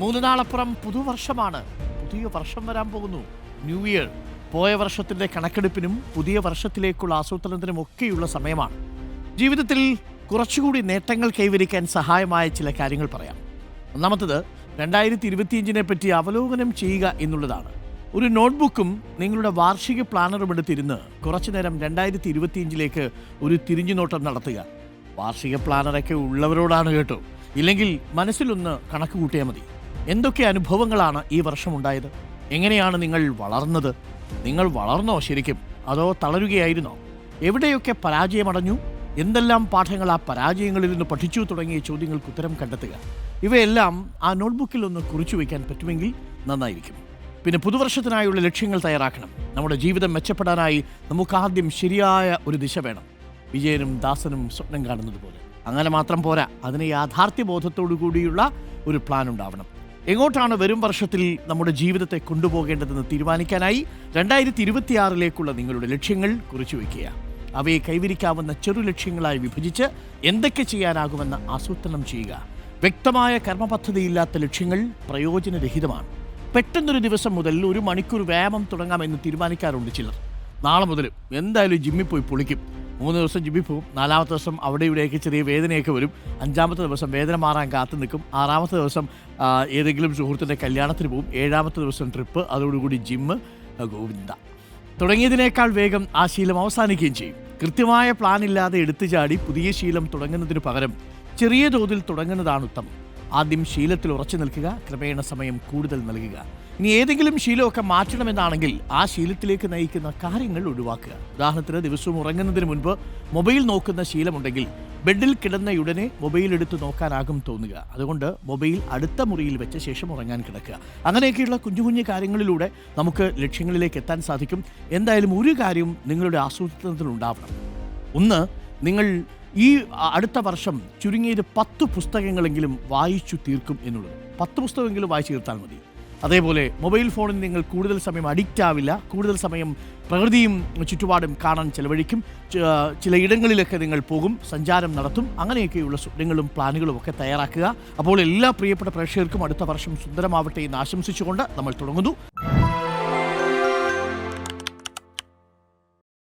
3 നാളപ്പുറം പുതുവർഷമാണ്. പുതിയ വർഷം വരാൻ പോകുന്നു. New year. പോയ വർഷത്തിന്റെ കണക്കെടുപ്പിനും പുതിയ വർഷത്തിലേക്കുള്ള ആസൂത്രണത്തിനും ഒക്കെയുള്ള സമയമാണ്. ജീവിതത്തിൽ കുറച്ചുകൂടി നേട്ടങ്ങൾ കൈവരിക്കാൻ സഹായമായ ചില കാര്യങ്ങൾ പറയാം. ഒന്നാമത്തത് 2025 പറ്റി അവലോകനം ചെയ്യുക എന്നുള്ളതാണ്. ഒരു നോട്ട്ബുക്കും നിങ്ങളുടെ വാർഷിക പ്ലാനറും എടുത്തിരുന്ന് കുറച്ചു നേരം 2025 ഒരു തിരിഞ്ഞുനോട്ടം നടത്തുക. വാർഷിക പ്ലാനറൊക്കെ ഉള്ളവരോടാണ് കേട്ടോ. ഇല്ലെങ്കിൽ മനസ്സിലൊന്ന് കണക്ക് കൂട്ടിയാൽ മതി. എന്തൊക്കെ അനുഭവങ്ങളാണ് ഈ വർഷം ഉണ്ടായത്? എങ്ങനെയാണ് നിങ്ങൾ വളർന്നത്? നിങ്ങൾ വളർന്നോ ശരിക്കും? അതോ തളരുകയായിരുന്നോ? എവിടെയൊക്കെ പരാജയമടഞ്ഞു? എന്തെല്ലാം പാഠങ്ങൾ ആ പരാജയങ്ങളിൽ നിന്ന് പഠിച്ചു? തുടങ്ങിയ ചോദ്യങ്ങൾക്ക് ഉത്തരം കണ്ടെത്തുക. ഇവയെല്ലാം ആ നോട്ട്ബുക്കിൽ ഒന്ന് കുറിച്ചു വയ്ക്കാൻ പറ്റുമെങ്കിൽ നന്നായിരിക്കും. പിന്നെ പുതുവർഷത്തിനായുള്ള ലക്ഷ്യങ്ങൾ തയ്യാറാക്കണം. നമ്മുടെ ജീവിതം മെച്ചപ്പെടാനായി നമുക്കാദ്യം ശരിയായ ഒരു ദിശ വേണം. വിജയനും ദാസനും സ്വപ്നം കാണുന്നത് പോലെ. അങ്ങനെ മാത്രം പോരാ, അതിന് യാഥാർത്ഥ്യബോധത്തോടു കൂടിയുള്ള ഒരു പ്ലാൻ ഉണ്ടാവണം. എങ്ങോട്ടാണ് വരും വർഷത്തിൽ നമ്മുടെ ജീവിതത്തെ കൊണ്ടുപോകേണ്ടതെന്ന് തീരുമാനിക്കാനായി 2026 നിങ്ങളുടെ ലക്ഷ്യങ്ങൾ കുറിച്ചു വയ്ക്കുക. അവയെ കൈവരിക്കാവുന്ന ചെറു ലക്ഷ്യങ്ങളായി വിഭജിച്ച് എന്തൊക്കെ ചെയ്യാനാകുമെന്ന് ആസൂത്രണം ചെയ്യുക. വ്യക്തമായ കർമ്മപദ്ധതിയില്ലാത്ത ലക്ഷ്യങ്ങൾ പ്രയോജനരഹിതമാണ്. പെട്ടെന്നൊരു ദിവസം മുതൽ 1 മണിക്കൂർ വ്യായാമം തുടങ്ങാമെന്ന് തീരുമാനിക്കാറുണ്ട് ചിലർ. നാളെ മുതൽ എന്തായാലും ജിമ്മിൽ പോയി പൊളിക്കും. 3 ദിവസം ജിമ്മിൽ പോകും. 4-ാമത്തെ ദിവസം അവിടെ ഇവിടെയൊക്കെ ചെറിയ വേദനയൊക്കെ വരും. 5-ാമത്തെ ദിവസം വേദന മാറാൻ കാത്തു നിൽക്കും. 6-ാമത്തെ ദിവസം ഏതെങ്കിലും സുഹൃത്തിൻ്റെ കല്യാണത്തിന് പോകും. 7-ാമത്തെ ദിവസം ട്രിപ്പ്, അതോടുകൂടി ജിമ്മ്, ഗോവിന്ദ. തുടങ്ങിയതിനേക്കാൾ വേഗം ആ ശീലം അവസാനിക്കുകയും ചെയ്യും. കൃത്യമായ പ്ലാൻ ഇല്ലാതെ എടുത്തു ചാടി പുതിയ ശീലം തുടങ്ങുന്നതിന് പകരം ചെറിയ തോതിൽ തുടങ്ങുന്നതാണ് ഉത്തമം. ആദ്യം ശീലത്തിൽ ഉറച്ചു നിൽക്കുക, ക്രമേണ സമയം കൂടുതൽ നൽകുക. ഇനി ഏതെങ്കിലും ശീലമൊക്കെ മാറ്റണമെന്നാണെങ്കിൽ ആ ശീലത്തിലേക്ക് നയിക്കുന്ന കാര്യങ്ങൾ ഒഴിവാക്കുക. ഉദാഹരണത്തിന്, ദിവസവും ഉറങ്ങുന്നതിന് മുൻപ് മൊബൈൽ നോക്കുന്ന ശീലമുണ്ടെങ്കിൽ ബെഡിൽ കിടന്നയുടനെ മൊബൈൽ എടുത്ത് നോക്കാനാകും തോന്നുക. അതുകൊണ്ട് മൊബൈൽ അടുത്ത മുറിയിൽ വെച്ച ശേഷം ഉറങ്ങാൻ കിടക്കുക. അങ്ങനെയൊക്കെയുള്ള കുഞ്ഞു കുഞ്ഞു കാര്യങ്ങളിലൂടെ നമുക്ക് ലക്ഷ്യങ്ങളിലേക്ക് എത്താൻ സാധിക്കും. എന്തായാലും ഒരു കാര്യം നിങ്ങളുടെ ആസൂത്രണത്തിലുണ്ടാവണം. ഒന്ന്, നിങ്ങൾ ഈ അടുത്ത വർഷം ചുരുങ്ങിയത് 10 പുസ്തകങ്ങളെങ്കിലും വായിച്ചു തീർക്കും എന്നുള്ളത്. 10 പുസ്തകമെങ്കിലും വായിച്ചു തീർത്താൽ മതി. അതേപോലെ മൊബൈൽ ഫോണിൽ നിങ്ങൾ കൂടുതൽ സമയം അഡിക്റ്റ് ആവില്ല. കൂടുതൽ സമയം പ്രകൃതിയും ചുറ്റുപാടും കാണാൻ ചെലവഴിക്കും. ചില ഇടങ്ങളിലൊക്കെ നിങ്ങൾ പോകും, സഞ്ചാരം നടത്തും. അങ്ങനെയൊക്കെയുള്ള സ്വപ്നങ്ങളും പ്ലാനുകളും ഒക്കെ തയ്യാറാക്കുക. അപ്പോൾ എല്ലാ പ്രിയപ്പെട്ട പ്രേക്ഷകർക്കും അടുത്ത വർഷം സുന്ദരമാവട്ടെ എന്ന് ആശംസിച്ചുകൊണ്ട് നമ്മൾ തുടങ്ങുന്നു.